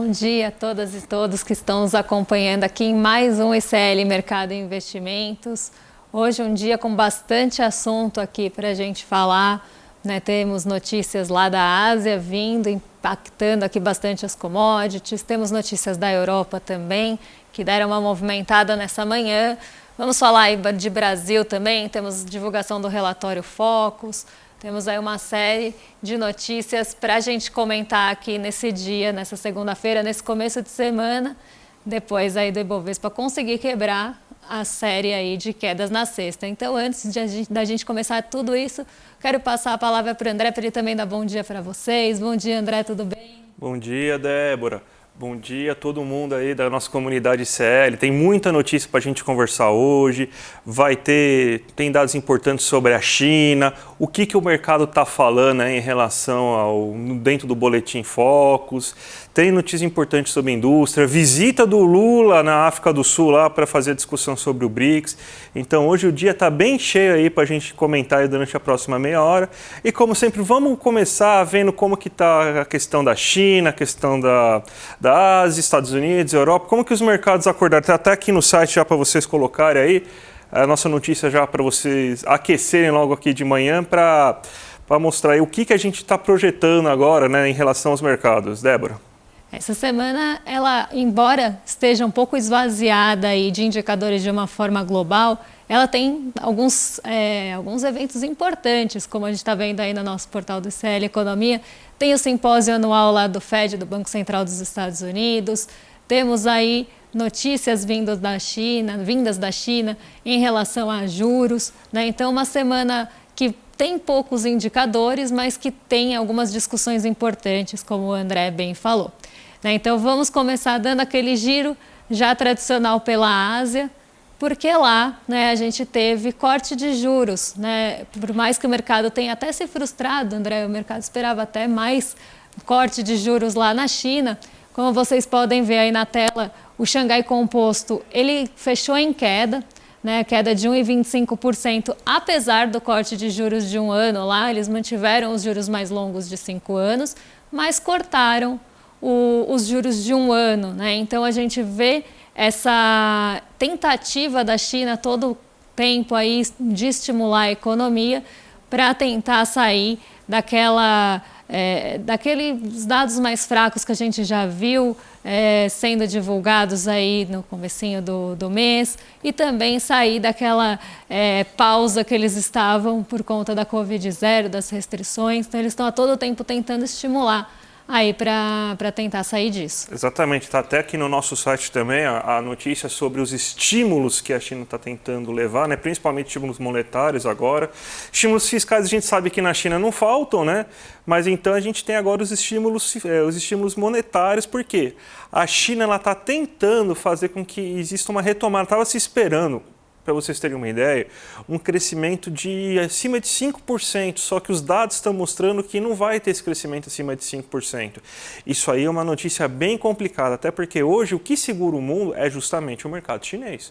Bom dia a todas e todos que estão nos acompanhando aqui em mais um ICL Mercado e Investimentos. Hoje um dia com bastante assunto aqui para a gente falar, né? Temos notícias lá da Ásia vindo, impactando aqui bastante as commodities. Temos notícias da Europa também, que deram uma movimentada nessa manhã. Vamos falar aí de Brasil também, temos divulgação do relatório Focus. Temos aí uma série de notícias para a gente comentar aqui nesse dia, nessa segunda-feira, nesse começo de semana, depois aí do Ibovespa conseguir quebrar a série aí de quedas na sexta. Então, antes da gente começar tudo isso, quero passar a palavra para o André, para ele também dar bom dia para vocês. Bom dia, André, tudo bem? Bom dia, Débora. Bom dia a todo mundo aí da nossa comunidade ICL. Tem muita notícia para a gente conversar hoje. Tem dados importantes sobre a China, o que o mercado está falando aí em relação dentro do boletim Focus. Tem notícia importante sobre a indústria, visita do Lula na África do Sul lá para fazer a discussão sobre o BRICS. Então hoje o dia está bem cheio aí para a gente comentar aí durante a próxima meia hora. E como sempre, vamos começar vendo como que está a questão da China, a questão da Ásia, Estados Unidos, Europa, como que os mercados acordaram. Está até aqui no site já para vocês colocarem aí a nossa notícia já para vocês aquecerem logo aqui de manhã para mostrar aí o que a gente está projetando agora, né, em relação aos mercados. Débora? Essa semana, ela, embora esteja um pouco esvaziada aí de indicadores de uma forma global, ela tem alguns eventos importantes, como a gente está vendo aí no nosso portal do ICL Economia. Tem o simpósio anual lá do FED, do Banco Central dos Estados Unidos. Temos aí notícias vindas da China em relação a juros, né? Então, uma semana que tem poucos indicadores, mas que tem algumas discussões importantes, como o André bem falou. Então vamos começar dando aquele giro já tradicional pela Ásia, porque lá, né, a gente teve corte de juros, né? Por mais que o mercado tenha até se frustrado, André, o mercado esperava até mais corte de juros lá na China. Como vocês podem ver aí na tela, o Xangai Composto, ele fechou em queda, né, queda de 1,25%, apesar do corte de juros de um ano lá. Eles mantiveram os juros mais longos de 5 anos, mas cortaram os juros de um ano, né? Então a gente vê essa tentativa da China todo o tempo aí de estimular a economia para tentar sair daqueles dados mais fracos que a gente já viu sendo divulgados aí no comecinho do mês, e também sair daquela pausa que eles estavam por conta da Covid-0, das restrições. Então eles estão a todo tempo tentando estimular aí para tentar sair disso. Exatamente, está até aqui no nosso site também a notícia sobre os estímulos que a China está tentando levar, né? Principalmente estímulos monetários agora. Estímulos fiscais a gente sabe que na China não faltam, né? Mas então a gente tem agora os estímulos monetários, porque a China está tentando fazer com que exista uma retomada, estava se esperando, para vocês terem uma ideia, um crescimento de acima de 5%, só que os dados estão mostrando que não vai ter esse crescimento acima de 5%. Isso aí é uma notícia bem complicada, até porque hoje o que segura o mundo é justamente o mercado chinês.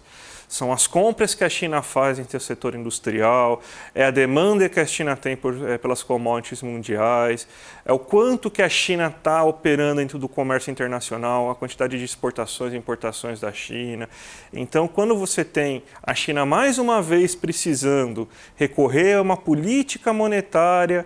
São as compras que a China faz em seu setor industrial, é a demanda que a China tem pelas commodities mundiais, é o quanto que a China está operando dentro do comércio internacional, a quantidade de exportações e importações da China. Então, quando você tem a China mais uma vez precisando recorrer a uma política monetária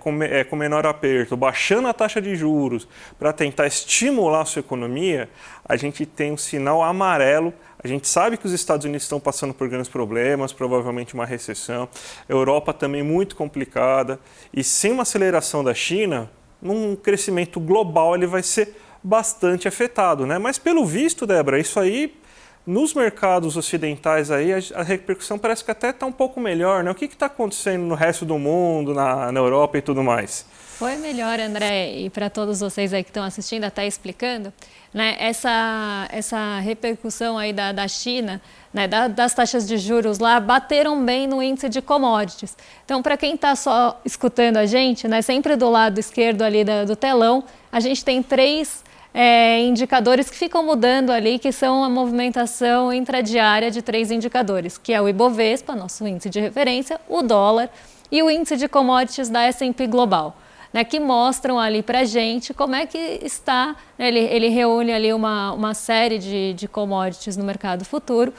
com menor aperto, baixando a taxa de juros para tentar estimular a sua economia, a gente tem um sinal amarelo. A gente sabe que os Estados Unidos estão passando por grandes problemas, provavelmente uma recessão. A Europa também muito complicada. E sem uma aceleração da China, num crescimento global ele vai ser bastante afetado, né? Mas pelo visto, Débora, isso aí, nos mercados ocidentais aí, a repercussão parece que até está um pouco melhor, né? O que está acontecendo no resto do mundo, na Europa e tudo mais? Foi melhor, André, e para todos vocês aí que estão assistindo, até explicando, né, essa repercussão aí da China, né, das taxas de juros lá, bateram bem no índice de commodities. Então, para quem está só escutando a gente, né, sempre do lado esquerdo ali do telão, a gente tem 3 indicadores que ficam mudando ali, que são a movimentação intradiária de 3 indicadores, que é o Ibovespa, nosso índice de referência, o dólar e o índice de commodities da S&P Global. né, que mostram ali para a gente como é que está, né, ele reúne ali uma série de commodities no mercado futuro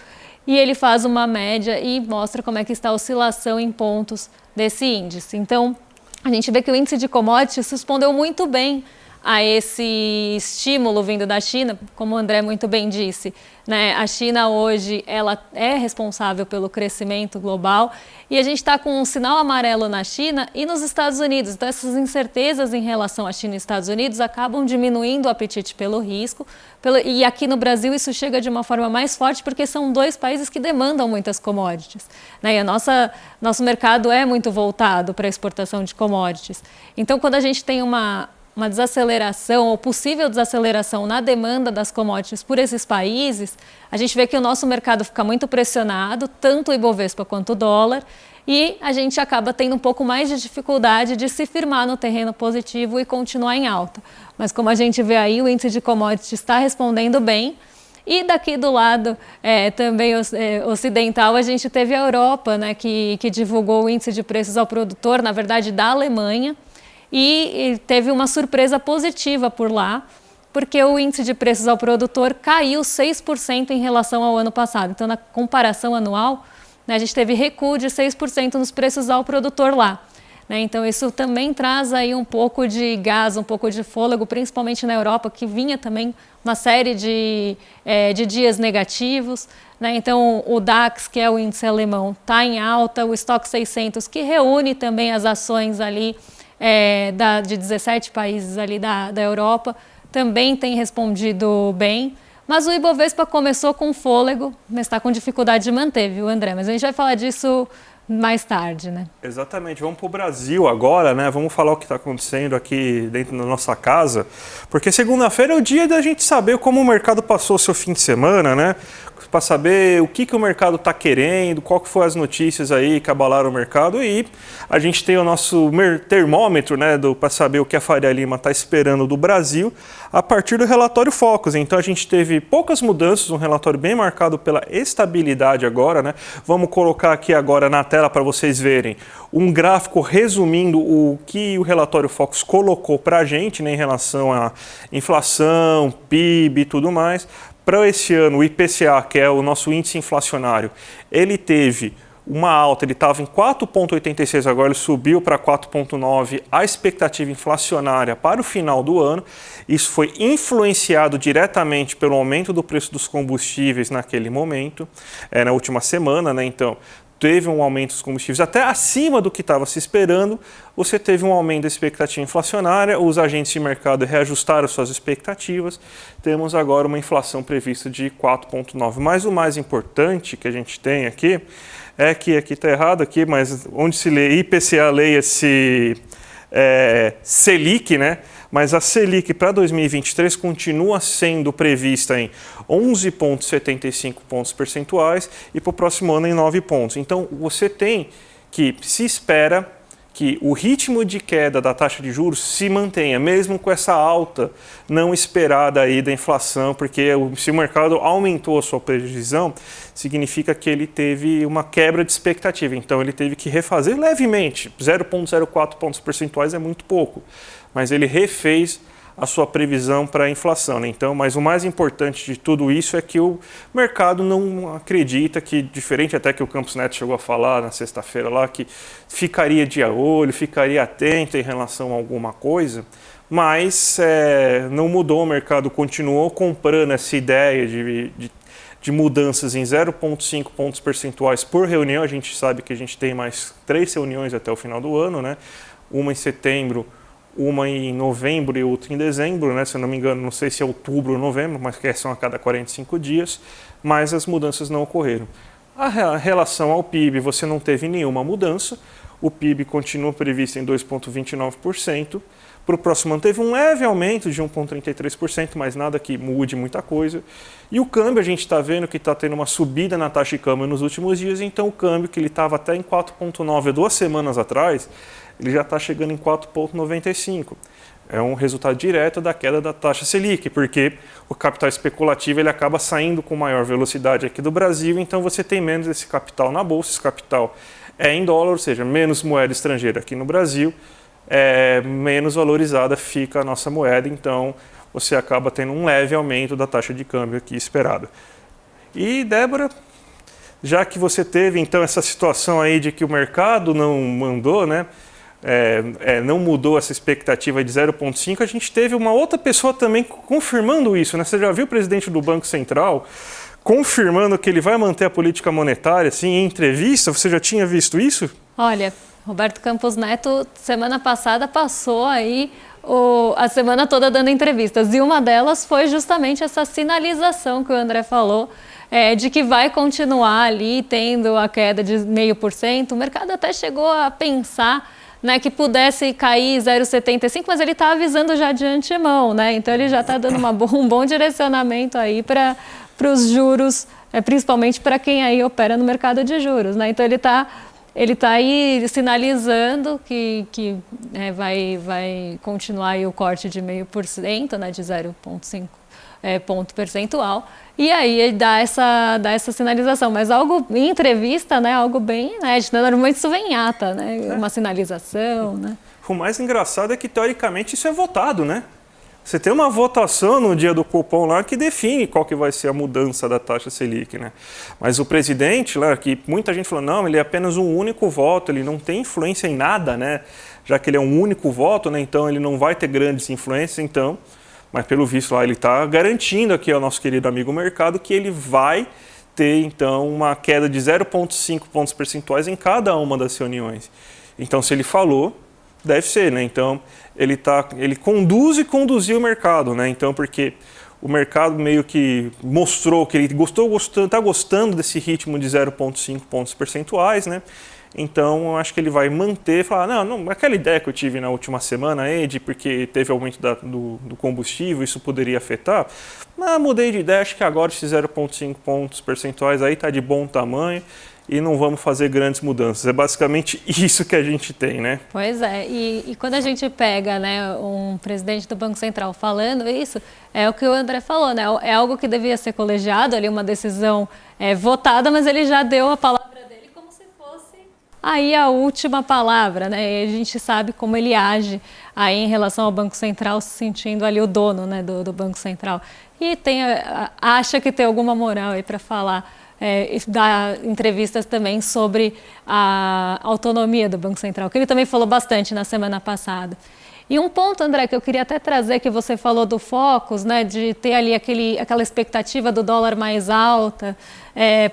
e ele faz uma média e mostra como é que está a oscilação em pontos desse índice. Então, a gente vê que o índice de commodities respondeu muito bem a esse estímulo vindo da China, como o André muito bem disse, né? A China hoje ela é responsável pelo crescimento global e a gente está com um sinal amarelo na China e nos Estados Unidos. Então essas incertezas em relação à China e Estados Unidos acabam diminuindo o apetite pelo risco. E aqui no Brasil isso chega de uma forma mais forte porque são dois países que demandam muitas commodities, né? E nosso mercado é muito voltado para a exportação de commodities. Então quando a gente tem uma desaceleração ou possível desaceleração na demanda das commodities por esses países, a gente vê que o nosso mercado fica muito pressionado, tanto o Ibovespa quanto o dólar, e a gente acaba tendo um pouco mais de dificuldade de se firmar no terreno positivo e continuar em alta. Mas como a gente vê aí, o índice de commodities está respondendo bem. E daqui do lado também ocidental, a gente teve a Europa, né, que divulgou o índice de preços ao produtor, na verdade da Alemanha, e teve uma surpresa positiva por lá, porque o índice de preços ao produtor caiu 6% em relação ao ano passado. Então, na comparação anual, né, a gente teve recuo de 6% nos preços ao produtor lá, né? Então, isso também traz aí um pouco de gás, um pouco de fôlego, principalmente na Europa, que vinha também uma série de dias negativos, né? Então, o DAX, que é o índice alemão, está em alta, o Stoxx 600, que reúne também as ações ali de 17 países ali da Europa, também tem respondido bem. Mas o Ibovespa começou com fôlego, mas está com dificuldade de manter, viu, André? Mas a gente vai falar disso mais tarde, né? Exatamente. Vamos para o Brasil agora, né? Vamos falar o que está acontecendo aqui dentro da nossa casa, porque segunda-feira é o dia da gente saber como o mercado passou o seu fim de semana, né? Para saber o que o mercado está querendo, qual que foram as notícias aí que abalaram o mercado, e a gente tem o nosso termômetro, né, para saber o que a Faria Lima está esperando do Brasil a partir do relatório Focus. Então a gente teve poucas mudanças, um relatório bem marcado pela estabilidade agora, né? Vamos colocar aqui agora na tela para vocês verem um gráfico resumindo o que o relatório Focus colocou para a gente, né, em relação à inflação, PIB e tudo mais. Para esse ano, o IPCA, que é o nosso índice inflacionário, ele teve uma alta, ele estava em 4,86, agora ele subiu para 4,9, a expectativa inflacionária para o final do ano. Isso foi influenciado diretamente pelo aumento do preço dos combustíveis naquele momento, na última semana, né? Então, teve um aumento dos combustíveis até acima do que estava se esperando, você teve um aumento da expectativa inflacionária, os agentes de mercado reajustaram suas expectativas, temos agora uma inflação prevista de 4,9. Mas o mais importante que a gente tem aqui é que, aqui está errado, aqui, mas onde se lê IPCA, leia-se Selic, né? Mas a Selic para 2023 continua sendo prevista em 11,75 pontos percentuais e para o próximo ano em 9 pontos. Então, você tem que se espera que o ritmo de queda da taxa de juros se mantenha, mesmo com essa alta não esperada aí da inflação, porque se o mercado aumentou a sua previsão, significa que ele teve uma quebra de expectativa. Então, ele teve que refazer levemente, 0,04 pontos percentuais é muito pouco, mas ele refez a sua previsão para a inflação, né? Então, mas o mais importante de tudo isso é que o mercado não acredita que, diferente até que o Campos Neto chegou a falar na sexta-feira lá, que ficaria de olho, ficaria atento em relação a alguma coisa, mas não mudou, o mercado continuou comprando essa ideia de mudanças em 0,5 pontos percentuais por reunião. A gente sabe que a gente tem mais 3 reuniões até o final do ano, né? Uma em setembro, uma em novembro e outra em dezembro, né? Se eu não me engano, não sei se é outubro ou novembro, mas que são a cada 45 dias, mas as mudanças não ocorreram. A relação ao PIB, você não teve nenhuma mudança, o PIB continua previsto em 2,29%, para o próximo ano teve um leve aumento de 1,33%, mas nada que mude muita coisa. E o câmbio, a gente está vendo que está tendo uma subida na taxa de câmbio nos últimos dias, então o câmbio, que ele estava até em 4,9 2 semanas atrás, ele já está chegando em 4,95. É um resultado direto da queda da taxa Selic, porque o capital especulativo ele acaba saindo com maior velocidade aqui do Brasil, então você tem menos esse capital na bolsa, esse capital é em dólar, ou seja, menos moeda estrangeira aqui no Brasil, menos valorizada fica a nossa moeda, então você acaba tendo um leve aumento da taxa de câmbio aqui esperado. E, Débora, já que você teve então essa situação aí de que o mercado não mandou, né, não mudou essa expectativa de 0,5, a gente teve uma outra pessoa também confirmando isso, né? Você já viu o presidente do Banco Central confirmando que ele vai manter a política monetária, assim, em entrevista? Você já tinha visto isso? Olha, Roberto Campos Neto, semana passada, passou aí a semana toda dando entrevistas. E uma delas foi justamente essa sinalização que o André falou, de que vai continuar ali tendo a queda de 0,5%. O mercado até chegou a pensar, né, que pudesse cair 0,75, mas ele está avisando já de antemão, né? Então ele já está dando um bom direcionamento aí para os juros, principalmente para quem aí opera no mercado de juros, né? Então ele tá aí sinalizando que vai continuar aí o corte de 0,5%, né, de 0,5 ponto percentual, e aí ele dá essa sinalização, mas algo em entrevista, né, algo bem inédito, normalmente isso vem em ata, né, uma sinalização, né. O mais engraçado é que teoricamente isso é votado, né? Você tem uma votação no dia do Copom lá que define qual que vai ser a mudança da taxa Selic, né? Mas o presidente lá, que muita gente falou, não, ele é apenas um único voto, ele não tem influência em nada, né? Já que ele é um único voto, né? Então ele não vai ter grandes influências, então... Mas pelo visto lá ele está garantindo aqui ao nosso querido amigo mercado que ele vai ter então uma queda de 0,5 pontos percentuais em cada uma das reuniões. Então se ele falou, deve ser, né? Então ele conduz e conduziu o mercado, né? Então porque o mercado meio que mostrou que ele está gostando desse ritmo de 0,5 pontos percentuais, né? Então, eu acho que ele vai manter, falar, não, aquela ideia que eu tive na última semana, porque teve aumento do combustível, isso poderia afetar, mas mudei de ideia, acho que agora esses 0,5 pontos percentuais aí está de bom tamanho e não vamos fazer grandes mudanças. É basicamente isso que a gente tem, né? Pois é, e quando a gente pega, né, um presidente do Banco Central falando isso, é o que o André falou, né? É algo que devia ser colegiado, ali uma decisão votada, mas ele já deu a palavra aí a última palavra, né? E a gente sabe como ele age aí em relação ao Banco Central, se sentindo ali o dono, né, do Banco Central. E acha que tem alguma moral aí para falar, dar entrevistas também sobre a autonomia do Banco Central, que ele também falou bastante na semana passada. E um ponto, André, que eu queria até trazer, que você falou do Focus, né, de ter ali aquela expectativa do dólar mais alta,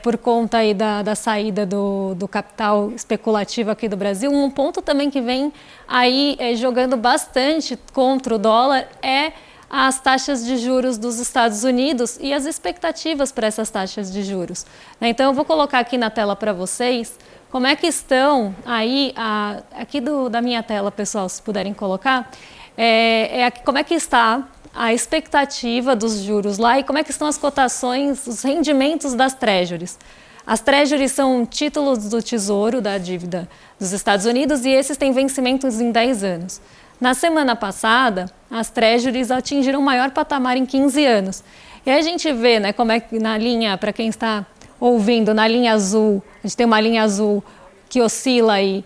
por conta aí da saída do capital especulativo aqui do Brasil. Um ponto também que vem aí jogando bastante contra o dólar é as taxas de juros dos Estados Unidos e as expectativas para essas taxas de juros. Então, eu vou colocar aqui na tela para vocês como é que estão aí, aqui da minha tela, pessoal, se puderem colocar, como é que está a expectativa dos juros lá e como é que estão as cotações, os rendimentos das treasuries. As treasuries são títulos do Tesouro, da dívida dos Estados Unidos, e esses têm vencimentos em 10 anos. Na semana passada, as treasuries atingiram o maior patamar em 15 anos. E aí a gente vê, né, como é que na linha, para quem está ouvindo, na linha azul, a gente tem uma linha azul que oscila aí,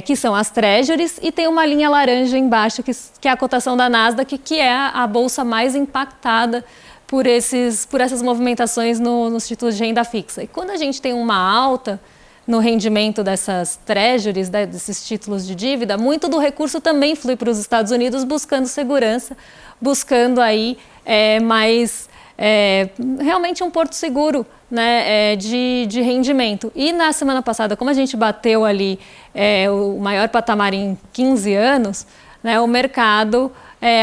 que são as treasuries, e tem uma linha laranja embaixo, que é a cotação da Nasdaq, que é a bolsa mais impactada por essas movimentações nos títulos de renda fixa. E quando a gente tem uma alta no rendimento dessas treasuries, desses títulos de dívida, muito do recurso também flui para os Estados Unidos buscando segurança, buscando aí realmente um porto seguro, né, de rendimento. E na semana passada, como a gente bateu ali o maior patamar em 15 anos, né, o mercado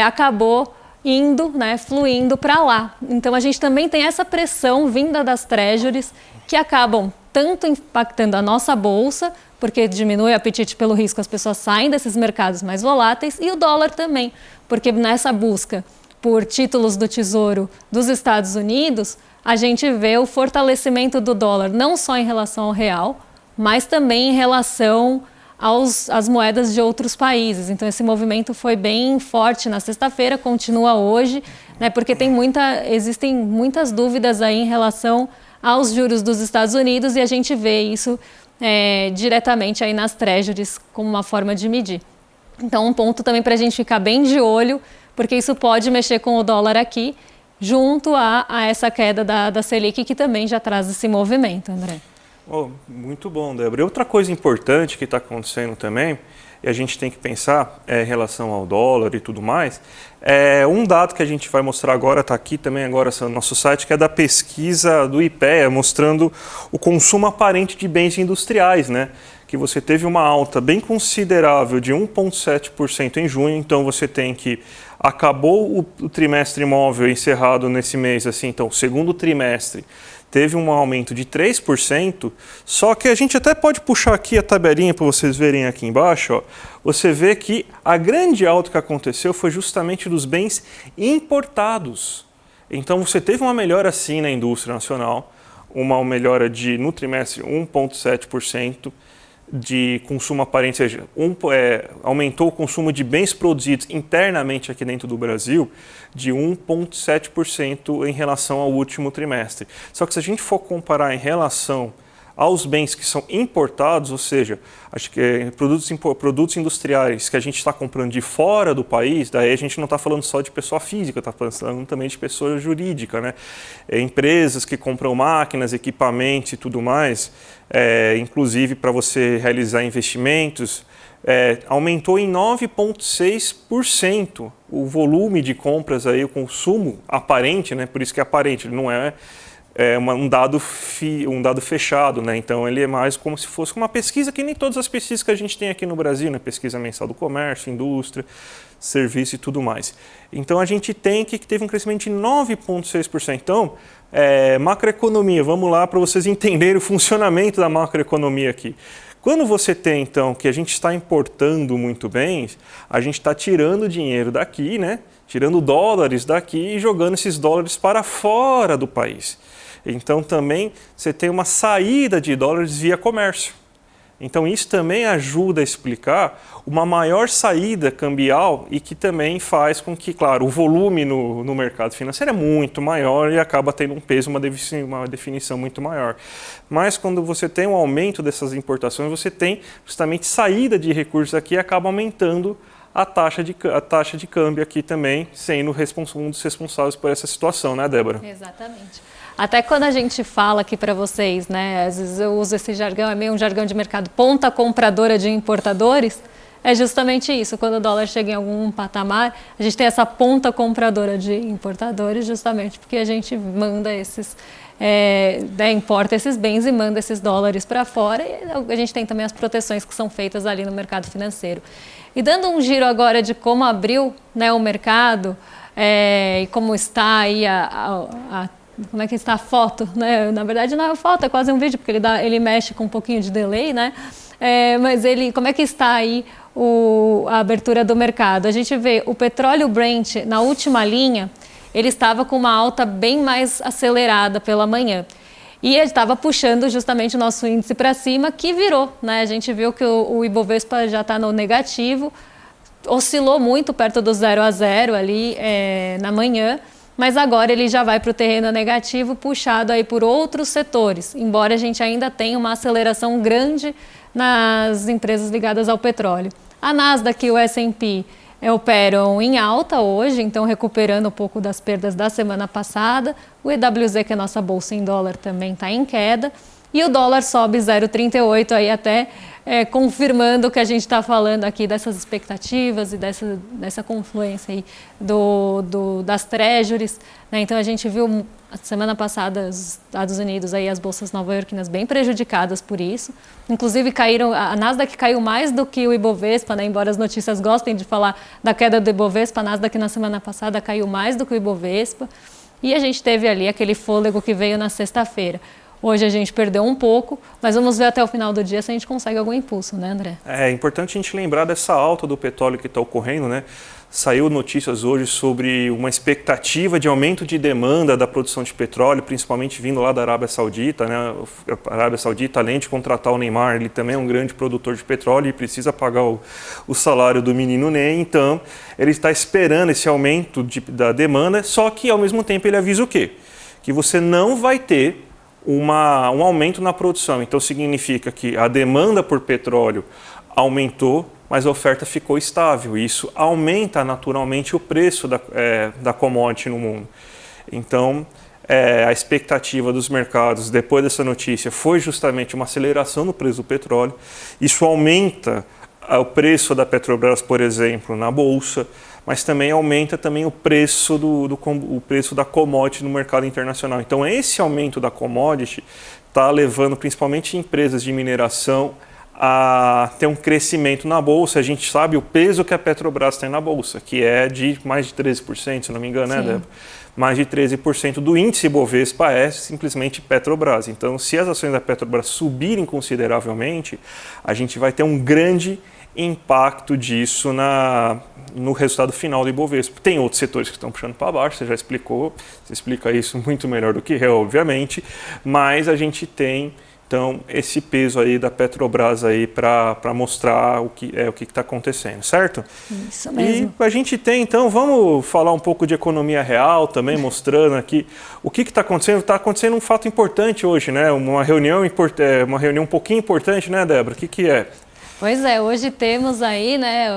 acabou indo, né, fluindo para lá. Então a gente também tem essa pressão vinda das treasuries que acabam tanto impactando a nossa bolsa, porque diminui o apetite pelo risco, as pessoas saem desses mercados mais voláteis, e o dólar também, porque nessa busca por títulos do Tesouro dos Estados Unidos, a gente vê o fortalecimento do dólar, não só em relação ao real, mas também em relação às moedas de outros países. Então esse movimento foi bem forte na sexta-feira, continua hoje, né, porque existem muitas dúvidas aí em relação aos juros dos Estados Unidos, e a gente vê isso diretamente aí nas treasuries como uma forma de medir. Então, um ponto também para a gente ficar bem de olho, porque isso pode mexer com o dólar aqui, junto a essa queda da Selic, que também já traz esse movimento, André. Oh, muito bom, Débora. E outra coisa importante que está acontecendo também, e a gente tem que pensar em relação ao dólar e tudo mais, é um dado que a gente vai mostrar agora, está aqui também agora no nosso site, que é da pesquisa do IPEA, mostrando o consumo aparente de bens industriais, né? Que você teve uma alta bem considerável de 1,7% em junho, então você tem que acabou o trimestre móvel encerrado nesse mês, assim, então o segundo trimestre teve um aumento de 3%, só que a gente até pode puxar aqui a tabelinha para vocês verem aqui embaixo, ó. Você vê que a grande alta que aconteceu foi justamente dos bens importados. Então você teve uma melhora sim na indústria nacional, uma melhora no trimestre 1,7%, de consumo aparente, ou seja, aumentou o consumo de bens produzidos internamente aqui dentro do Brasil de 1,7% em relação ao último trimestre. Só que se a gente for comparar em relação aos bens que são importados, ou seja, acho que produtos industriais que a gente está comprando de fora do país, daí a gente não está falando só de pessoa física, está falando também de pessoa jurídica, né? Empresas que compram máquinas, equipamentos e tudo mais, inclusive para você realizar investimentos, aumentou em 9,6% o volume de compras, aí, o consumo aparente, né? Por isso que é aparente, ele não é um dado fechado, né? Então ele é mais como se fosse uma pesquisa que nem todas as pesquisas que a gente tem aqui no Brasil, né? Pesquisa mensal do comércio, indústria, serviço e tudo mais. Então a gente tem que teve um crescimento de 9,6%. Então, macroeconomia, vamos lá para vocês entenderem o funcionamento da macroeconomia aqui. Quando você tem, então, que a gente está importando muito bens, a gente está tirando dinheiro daqui, né? Tirando dólares daqui e jogando esses dólares para fora do país. Então também você tem uma saída de dólares via comércio. Então isso também ajuda a explicar uma maior saída cambial e que também faz com que, claro, o volume no mercado financeiro é muito maior e acaba tendo um peso, uma definição muito maior. Mas quando você tem um aumento dessas importações, você tem justamente saída de recursos aqui e acaba aumentando a taxa de câmbio aqui também, sendo um dos responsáveis por essa situação, né, Débora? Exatamente. Até quando a gente fala aqui para vocês, né, às vezes eu uso esse jargão, é meio um jargão de mercado, ponta compradora de importadores, é justamente isso. Quando o dólar chega em algum patamar, a gente tem essa ponta compradora de importadores, justamente porque a gente manda importa esses bens e manda esses dólares para fora, e a gente tem também as proteções que são feitas ali no mercado financeiro. E dando um giro agora de como abriu, né, o mercado e como está aí como é que está a foto, né? Na verdade não é uma foto, é quase um vídeo, porque ele mexe com um pouquinho de delay, né? Mas como é que está aí a abertura do mercado? A gente vê o petróleo Brent na última linha, ele estava com uma alta bem mais acelerada pela manhã. E ele estava puxando justamente o nosso índice para cima, que virou, né? A gente viu que o Ibovespa já está no negativo, oscilou muito perto do 0 a 0 ali na manhã, mas agora ele já vai para o terreno negativo, puxado aí por outros setores, embora a gente ainda tenha uma aceleração grande nas empresas ligadas ao petróleo. A Nasdaq e o S&P operam em alta hoje, então recuperando um pouco das perdas da semana passada. O EWZ, que é a nossa bolsa em dólar, também está em queda. E o dólar sobe 0,38, aí até confirmando o que a gente está falando aqui dessas expectativas e dessa confluência aí das treasuries, né? Então a gente viu a semana passada os Estados Unidos, aí, as bolsas nova-iorquinas bem prejudicadas por isso. Inclusive a Nasdaq caiu mais do que o Ibovespa, né? Embora as notícias gostem de falar da queda do Ibovespa, a Nasdaq na semana passada caiu mais do que o Ibovespa. E a gente teve ali aquele fôlego que veio na sexta-feira. Hoje a gente perdeu um pouco, mas vamos ver até o final do dia se a gente consegue algum impulso, né, André? É importante a gente lembrar dessa alta do petróleo que está ocorrendo, né? Saiu notícias hoje sobre uma expectativa de aumento de demanda da produção de petróleo, principalmente vindo lá da Arábia Saudita, né? A Arábia Saudita, além de contratar o Neymar, ele também é um grande produtor de petróleo e precisa pagar o salário do menino Ney, então ele está esperando esse aumento da demanda, só que ao mesmo tempo ele avisa o quê? Que você não vai ter um aumento na produção. Então significa que a demanda por petróleo aumentou, mas a oferta ficou estável. E isso aumenta naturalmente o preço da commodity no mundo. Então, a expectativa dos mercados depois dessa notícia foi justamente uma aceleração no preço do petróleo. Isso aumenta o preço da Petrobras, por exemplo, na bolsa, mas também aumenta também o preço o preço da commodity no mercado internacional. Então, esse aumento da commodity está levando principalmente empresas de mineração a ter um crescimento na bolsa. A gente sabe o peso que a Petrobras tem na bolsa, que é de mais de 13%, se não me engano, né, Débora? Mais de 13% do índice Bovespa é simplesmente Petrobras. Então, se as ações da Petrobras subirem consideravelmente, a gente vai ter um grande impacto disso no resultado final do Ibovespa. Tem outros setores que estão puxando para baixo, você já explicou, você explica isso muito melhor do que eu, obviamente, mas a gente tem, então, esse peso aí da Petrobras aí para mostrar o que está acontecendo, certo? Isso mesmo. E a gente tem, então, vamos falar um pouco de economia real também, mostrando aqui o que está acontecendo. Está acontecendo um fato importante hoje, né? Uma reunião um pouquinho importante, né, Débora? O que é? Pois é, hoje temos aí, né,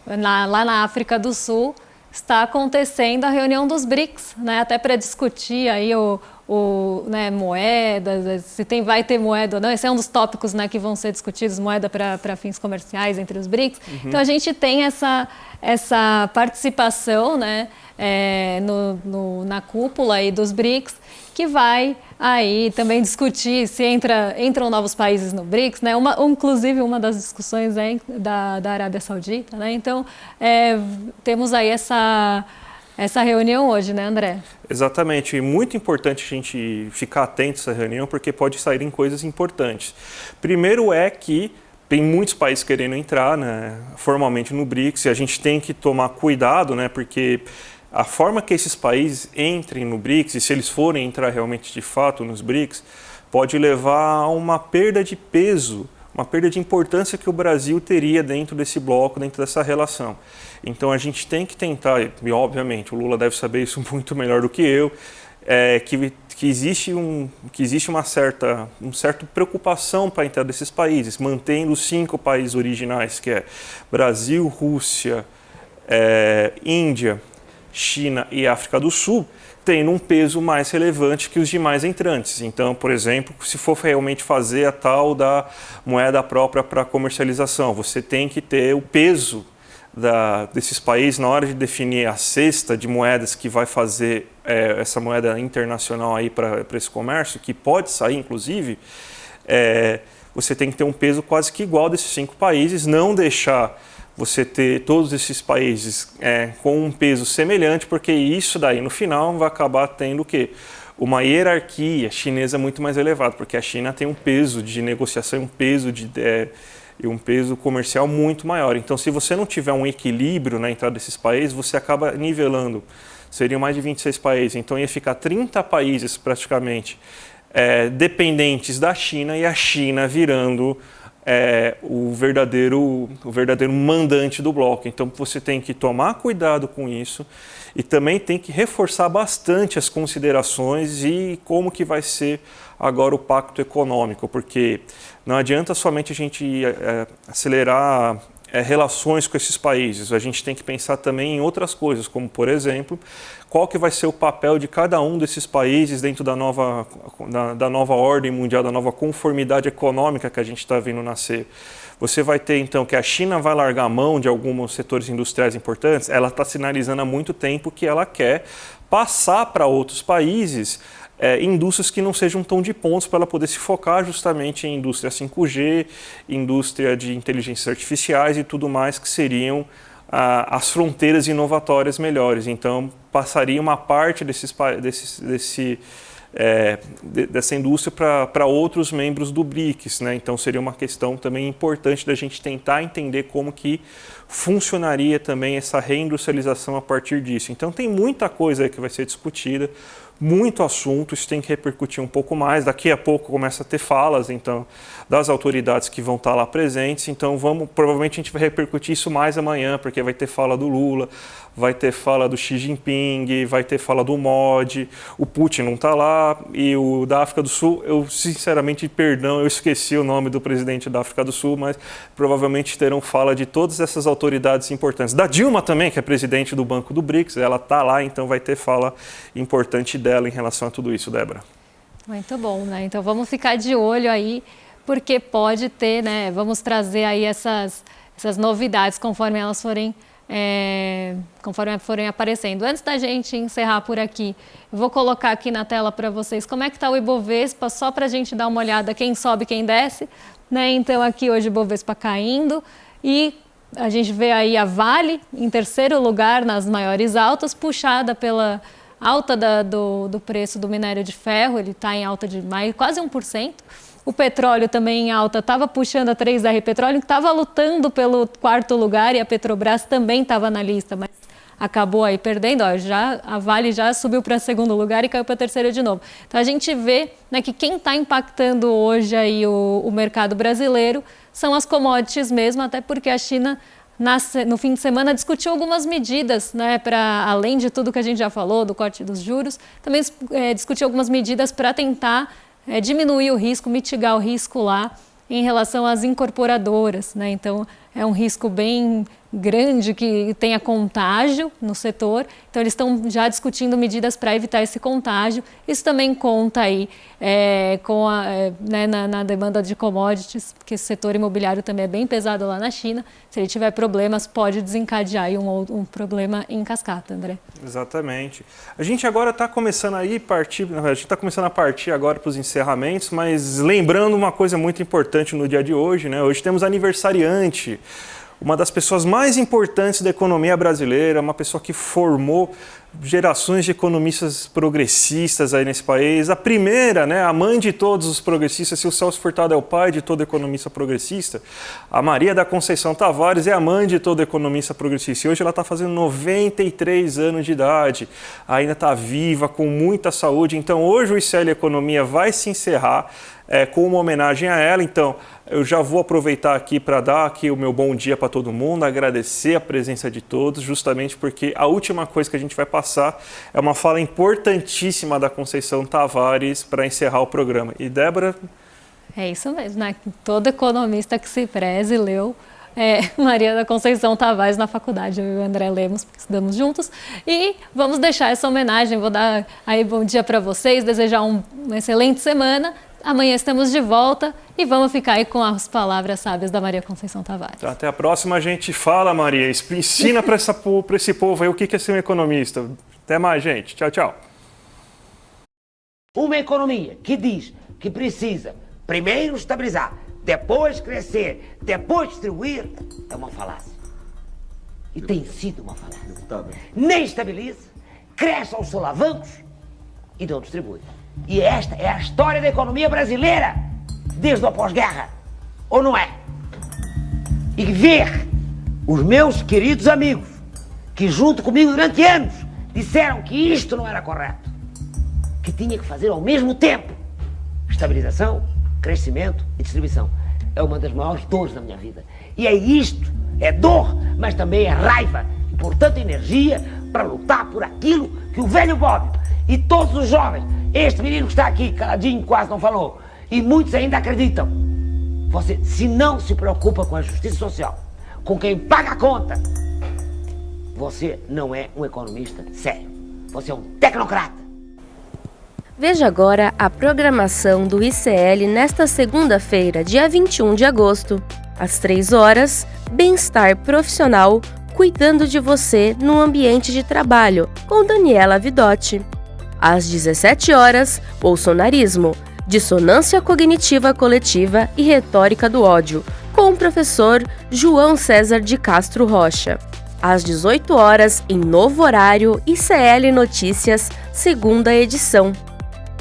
lá na África do Sul, está acontecendo a reunião dos BRICS, né, até para discutir aí né, moedas, se vai ter moeda ou não. Esse é um dos tópicos, né, que vão ser discutidos, moeda para fins comerciais entre os BRICS. Uhum. Então a gente tem essa participação, né, na cúpula aí dos BRICS, que vai aí também discutir se entram novos países no BRICS, né? Inclusive uma das discussões é da Arábia Saudita, né? Então temos aí essa reunião hoje, né, André? Exatamente, e muito importante a gente ficar atento a essa reunião, porque pode saírem coisas importantes. Primeiro é que tem muitos países querendo entrar, né, formalmente no BRICS, e a gente tem que tomar cuidado, né, porque a forma que esses países entrem no BRICS, e se eles forem entrar realmente de fato nos BRICS, pode levar a uma perda de peso, uma perda de importância que o Brasil teria dentro desse bloco, dentro dessa relação. Então a gente tem que tentar, e obviamente o Lula deve saber isso muito melhor do que eu, que existe uma certa preocupação para a entrada desses países, mantendo os 5 países originais, que é Brasil, Rússia, Índia, China e África do Sul, tendo um peso mais relevante que os demais entrantes. Então, por exemplo, se for realmente fazer a tal da moeda própria para comercialização, você tem que ter o peso desses países na hora de definir a cesta de moedas que vai fazer essa moeda internacional aí para esse comércio, que pode sair, inclusive, você tem que ter um peso quase que igual desses 5 países, não deixar você ter todos esses países com um peso semelhante, porque isso daí no final vai acabar tendo o quê? Uma hierarquia chinesa muito mais elevada, porque a China tem um peso de negociação, um peso comercial muito maior. Então, se você não tiver um equilíbrio na entrada desses países, você acaba nivelando. Seriam mais de 26 países, então ia ficar 30 países praticamente dependentes da China, e a China virando o verdadeiro mandante do bloco. Então você tem que tomar cuidado com isso e também tem que reforçar bastante as considerações e como que vai ser agora o pacto econômico, porque não adianta somente a gente acelerar relações com esses países, a gente tem que pensar também em outras coisas, como por exemplo, qual que vai ser o papel de cada um desses países dentro da nova ordem mundial, da nova conformidade econômica que a gente está vendo nascer. Você vai ter então que a China vai largar a mão de alguns setores industriais importantes, ela está sinalizando há muito tempo que ela quer passar para outros países indústrias que não sejam tão de pontos, para ela poder se focar justamente em indústria 5G, indústria de inteligências artificiais e tudo mais, que seriam as fronteiras inovatórias melhores. Então, passaria uma parte dessa indústria para outros membros do BRICS, né? Então, seria uma questão também importante da gente tentar entender como que funcionaria também essa reindustrialização a partir disso. Então, tem muita coisa aí que vai ser discutida, muito assunto, isso tem que repercutir um pouco mais. Daqui a pouco começa a ter falas, então, das autoridades que vão estar lá presentes. Então, provavelmente a gente vai repercutir isso mais amanhã, porque vai ter fala do Lula, vai ter fala do Xi Jinping, vai ter fala do Modi, o Putin não está lá, e o da África do Sul, eu sinceramente, perdão, eu esqueci o nome do presidente da África do Sul, mas provavelmente terão fala de todas essas autoridades importantes. Da Dilma também, que é presidente do Banco do BRICS, ela está lá, então vai ter fala importante dela em relação a tudo isso, Débora. Muito bom, né? Então vamos ficar de olho aí, porque pode ter, né? Vamos trazer aí essas novidades conforme elas forem aparecendo. Antes da gente encerrar por aqui, eu vou colocar aqui na tela para vocês como é que está o Ibovespa, só para a gente dar uma olhada quem sobe, quem desce, né? Então aqui hoje o Ibovespa caindo e a gente vê aí a Vale em terceiro lugar nas maiores altas, puxada pela alta do preço do minério de ferro, ele está em alta de quase 1%. O petróleo também em alta, estava puxando a 3R Petróleo, que estava lutando pelo quarto lugar, e a Petrobras também estava na lista, mas acabou aí perdendo. A Vale já subiu para segundo lugar e caiu para terceiro de novo. Então a gente vê, né, que quem está impactando hoje aí o mercado brasileiro são as commodities mesmo, até porque a China no fim de semana discutiu algumas medidas, né, para além de tudo que a gente já falou, do corte dos juros, também discutiu algumas medidas para tentar diminuir o risco, mitigar o risco lá em relação às incorporadoras, né? Então é um risco bem grande que tenha contágio no setor, então eles estão já discutindo medidas para evitar esse contágio. Isso também conta aí na demanda de commodities, porque esse setor imobiliário também é bem pesado lá na China. Se ele tiver problemas, pode desencadear aí um problema em cascata, André. Exatamente. A gente agora está começando a partir agora para os encerramentos, mas lembrando uma coisa muito importante no dia de hoje, né? Hoje temos aniversariante, uma das pessoas mais importantes da economia brasileira, uma pessoa que formou gerações de economistas progressistas aí nesse país. A primeira, né, a mãe de todos os progressistas, se o Celso Furtado é o pai de todo economista progressista, a Maria da Conceição Tavares é a mãe de todo economista progressista. E hoje ela está fazendo 93 anos de idade, ainda está viva, com muita saúde. Então hoje o ICL Economia vai se encerrar com uma homenagem a ela. Então, eu já vou aproveitar aqui para dar aqui o meu bom dia para todo mundo, agradecer a presença de todos, justamente porque a última coisa que a gente vai passar é uma fala importantíssima da Conceição Tavares para encerrar o programa. E Débora? É isso mesmo, né? Todo economista que se preze leu Maria da Conceição Tavares na faculdade, eu e o André lemos, porque estudamos juntos, e vamos deixar essa homenagem. Vou dar aí bom dia para vocês, desejar uma excelente semana. Amanhã estamos de volta e vamos ficar aí com as palavras sábias da Maria Conceição Tavares. Até a próxima, a gente fala, Maria. Ensina para esse povo aí o que é ser um economista. Até mais, gente. Tchau, tchau. Uma economia que diz que precisa primeiro estabilizar, depois crescer, depois distribuir, é uma falácia. E tem sido uma falácia. Nem estabiliza, cresce aos solavancos e não distribui. E esta é a história da economia brasileira desde o pós-guerra, ou não é? E ver os meus queridos amigos que junto comigo durante anos disseram que isto não era correto, que tinha que fazer ao mesmo tempo estabilização, crescimento e distribuição, é uma das maiores dores da minha vida. E é isto, é dor, mas também é raiva e, portanto, energia para lutar por aquilo que o velho Bob e todos os jovens, este menino que está aqui, caladinho, quase não falou, e muitos ainda acreditam. Você, se não se preocupa com a justiça social, com quem paga a conta, você não é um economista sério. Você é um tecnocrata. Veja agora a programação do ICL nesta segunda-feira, dia 21 de agosto. Às 3 horas, Bem-Estar Profissional, cuidando de você no ambiente de trabalho, com Daniela Vidotti. Às 17 horas, Bolsonarismo, Dissonância Cognitiva Coletiva e Retórica do Ódio, com o professor João César de Castro Rocha. Às 18 horas, em novo horário, ICL Notícias, segunda edição.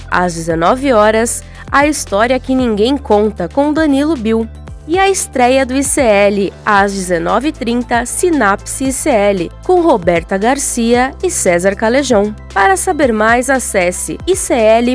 Às 19 horas, A História que Ninguém Conta, com Danilo Bill. E a estreia do ICL, às 19h30, Sinapse ICL, com Roberta Garcia e César Calejão. Para saber mais, acesse icl.com.br.